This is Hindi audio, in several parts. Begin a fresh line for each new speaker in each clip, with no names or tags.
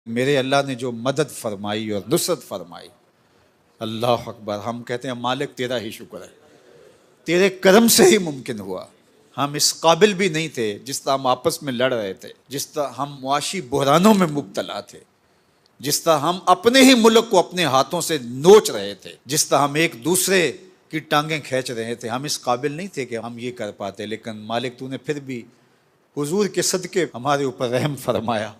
मेरे अल्लाह ने जो मदद फरमाई और नुसरत फरमाई, अल्लाह अकबर। हम कहते हैं मालिक तेरा ही शुक्र है, तेरे करम से ही मुमकिन हुआ। हम इस काबिल भी नहीं थे, जिस तरह हम आपस में लड़ रहे थे, जिस तरह हम मुआशी बहरानों में मुब्तला थे, जिस तरह हम अपने ही मुल्क को अपने हाथों से नोच रहे थे, जिस तरह हम एक दूसरे की टांगें खींच रहे थे। हम इस काबिल नहीं थे कि हम ये कर पाते, लेकिन मालिक तूने फिर भी हुजूर के सदके हमारे ऊपर रहम फरमाया।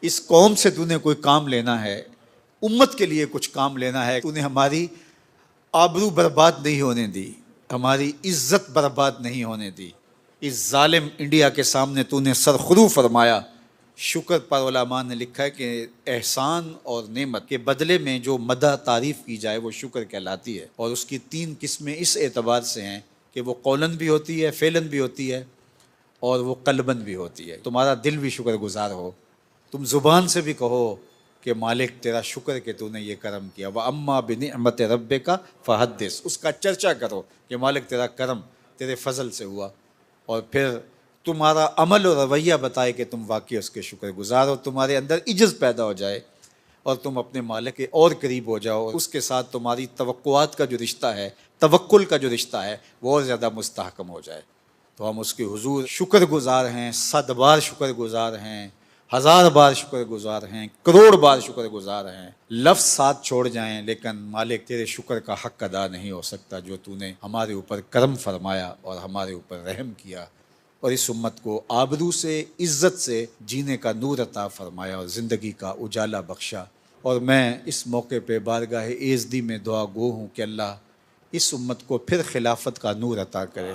इस कौम से तूने कोई काम लेना है, उम्मत के लिए कुछ काम लेना है, तूने हमारी आबरू बर्बाद नहीं होने दी, हमारी इज्जत बर्बाद नहीं होने दी। इस जालिम इंडिया के सामने तूने सरखुरू फरमाया। शुक्र पर उलमा ने लिखा है कि एहसान और नेमत के बदले में जो मदह तारीफ़ की जाए वो शुक्र कहलाती है। और उसकी तीन किस्में इस एतबार से हैं कि वो कौलन भी होती है, फ़ेलन भी होती है, और वो कल्बन भी होती है। तुम्हारा दिल भी शुक्रगुजार हो, तुम ज़ुबान से भी कहो कि मालिक तेरा शुक्र कि तूने ये करम किया। व अम्मा बिनिअमत रब्बे का फ़हद्दिस, उसका चर्चा करो कि मालिक तेरा करम तेरे फजल से हुआ। और फिर तुम्हारा अमल और रवैया बताए कि तुम वाकई उसके शुक्रगुजार हो, तुम्हारे अंदर इज्जत पैदा हो जाए और तुम अपने मालिक के और करीब हो जाओ। उसके साथ तुम्हारी तवक्कुआत का जो रिश्ता है, तवक्कुल का जो रिश्ता है, वो और ज़्यादा मुस्तहकम हो जाए। तो हम उसके हुजूर शुक्रगुजार हैं, 100 बार शुक्रगुजार हैं, 1000 बार शुक्रगुजार हैं, करोड़ बार शुक्रगुजार हैं। लफ्ज़ साथ छोड़ जाएं, लेकिन मालिक तेरे शुक्र का हक अदा नहीं हो सकता जो तूने हमारे ऊपर करम फरमाया और हमारे ऊपर रहम किया और इस उम्मत को आबरू से, इज़्ज़त से जीने का नूर अता फरमाया और ज़िंदगी का उजाला बख्शा। और मैं इस मौके पे बारगाह एज़दी में दुआ गो हूँ कि अल्लाह इस उम्मत को फिर खिलाफत का नूर अता करे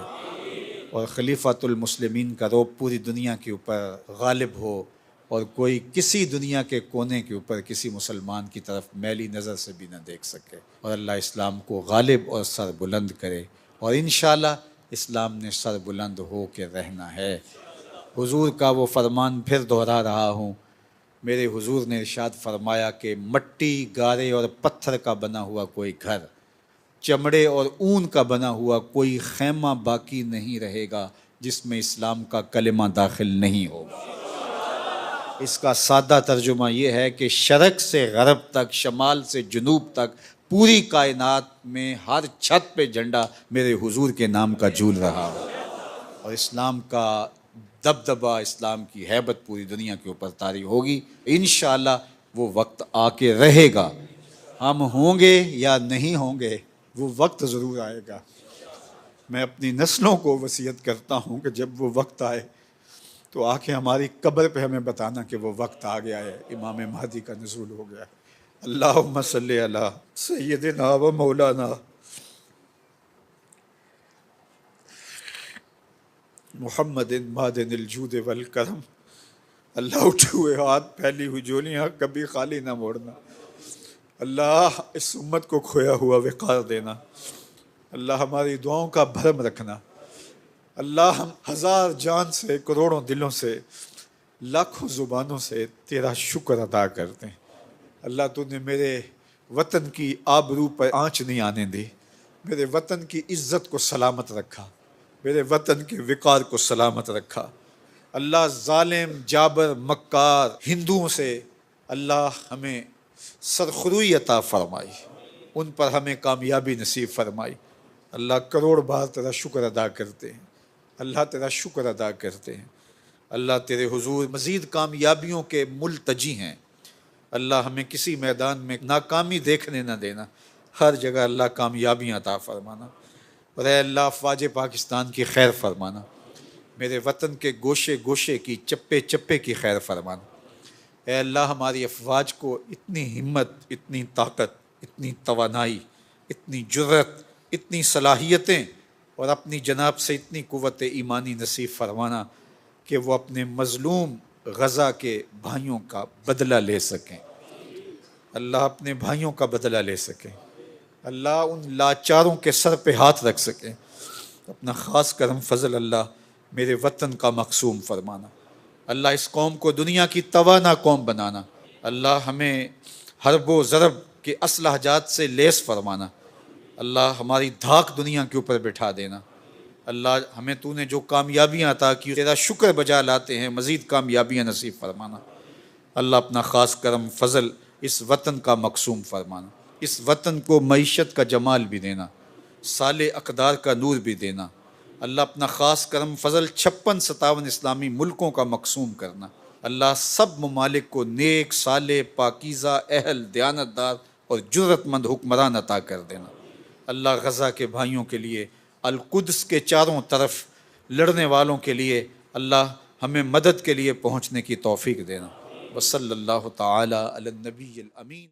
और खलीफातुल मुस्लिमीन का रोब पूरी दुनिया के ऊपर गालिब हो और कोई किसी दुनिया के कोने के ऊपर किसी मुसलमान की तरफ मैली नज़र से भी न देख सके। और अल्लाह इस्लाम को गालिब और सर बुलंद करे और इंशाअल्लाह इस्लाम ने सर बुलंद हो के रहना है। हुजूर का वो फरमान फिर दोहरा रहा हूँ। मेरे हुजूर ने इरशाद फरमाया कि मट्टी, गारे और पत्थर का बना हुआ कोई घर, चमड़े और ऊन का बना हुआ कोई खैमा बाकी नहीं रहेगा जिसमें इस्लाम का कलिमा दाखिल नहीं होगा। इसका सादा तर्जुमा ये है कि शरक से गरब तक, शमाल से जुनूब तक, पूरी कायनात में हर छत पे झंडा मेरे हुजूर के नाम का झूल रहा हो और इस्लाम का दबदबा, इस्लाम की हैबत पूरी दुनिया के ऊपर तारी होगी। इंशाअल्लाह वो वक्त आके रहेगा। हम होंगे या नहीं होंगे, वो वक्त ज़रूर आएगा। मैं अपनी नस्लों को वसीयत करता हूँ कि जब वो वक्त आए तो आके हमारी कब्र पे हमें बताना कि वो वक्त आ गया है, इमाम महदी का नुज़ूल हो गया है। अल्लाहुम्मा सल्ली अला सय्यदिना व मौलाना मुहम्मदिन मादिनिल जूद वल करम। अल्लाह उठे हुए हाथ, फैली हुई झोलियाँ कभी खाली ना मोड़ना। अल्लाह इस उम्मत को खोया हुआ वक़ार देना। अल्लाह हमारी दुआओं का भरम रखना। अल्लाह हम हज़ार जान से, करोड़ों दिलों से, लाखों ज़ुबानों से तेरा शुक्र अदा करते हैं। अल्लाह तूने मेरे वतन की आबरू पर आँच नहीं आने दी, मेरे वतन की इज़्ज़त को सलामत रखा, मेरे वतन के विकार को सलामत रखा। अल्लाह ज़ालिम, जाबर, मक्कार हिंदुओं से अल्लाह हमें सरखुरुई अता फरमाई, उन पर हमें कामयाबी नसीब फरमाई। अल्लाह करोड़ बार तेरा शुक्र अदा करते हैं, अल्लाह तेरा शुक्र अदा करते हैं। अल्लाह तेरे हुजूर मज़ीद कामयाबियों के मुल्तजी हैं। अल्लाह हमें किसी मैदान में नाकामी देखने न देना, हर जगह अल्लाह कामयाबियाँ अता फरमाना। और अल्लाह फ़ौज पाकिस्तान की खैर फरमाना, मेरे वतन के गोशे गोशे की, चप्पे चप्पे की खैर फरमाना। ऐ अल्लाह हमारी अफवाज को इतनी हिम्मत, इतनी ताकत, इतनी तवानाई, इतनी जुर्रत, इतनी सलाहियतें और अपनी जनाब से इतनी कुव्वत ईमानी नसीब फरमाना कि वो अपने मज़लूम गज़ा के भाइयों का बदला ले सकें। अल्लाह अपने भाइयों का बदला ले सकें। अल्लाह उन लाचारों के सर पे हाथ रख सकें। अपना ख़ास करम फजल अल्लाह मेरे वतन का मकसूम फरमाना। अल्लाह इस कौम को दुनिया की तवाना कौम बनाना। अल्लाह हमें हरबो ज़रब के असलहजात से लेस फरमाना। अल्लाह हमारी धाक दुनिया के ऊपर बिठा देना। अल्लाह हमें तूने जो कामयाबियाँ अता की, तेरा शुक्र बजा लाते हैं, मज़ीद कामयाबियाँ नसीब फरमाना। अल्लाह अपना ख़ास करम फ़ज़ल इस वतन का मकसूम फरमाना, इस वतन को मईशत का जमाल भी देना, साले अक़दार का नूर भी देना। अल्लाह अपना ख़ास करम फ़ज़ल 56-57 इस्लामी मुल्कों का मकसूम करना। अल्लाह सब ममालिक को नेक, साले, पाकीज़ा, अहल, दयानतदार और जुर्रतमंद हुक्मरान अता कर देना। अल्लाह गज़ा के भाइयों के लिए, अल-कुद्स के चारों तरफ लड़ने वालों के लिए अल्लाह हमें मदद के लिए पहुँचने की तौफ़ीक देना। वसल्लल्लाहु तआला अला नबील अमीन।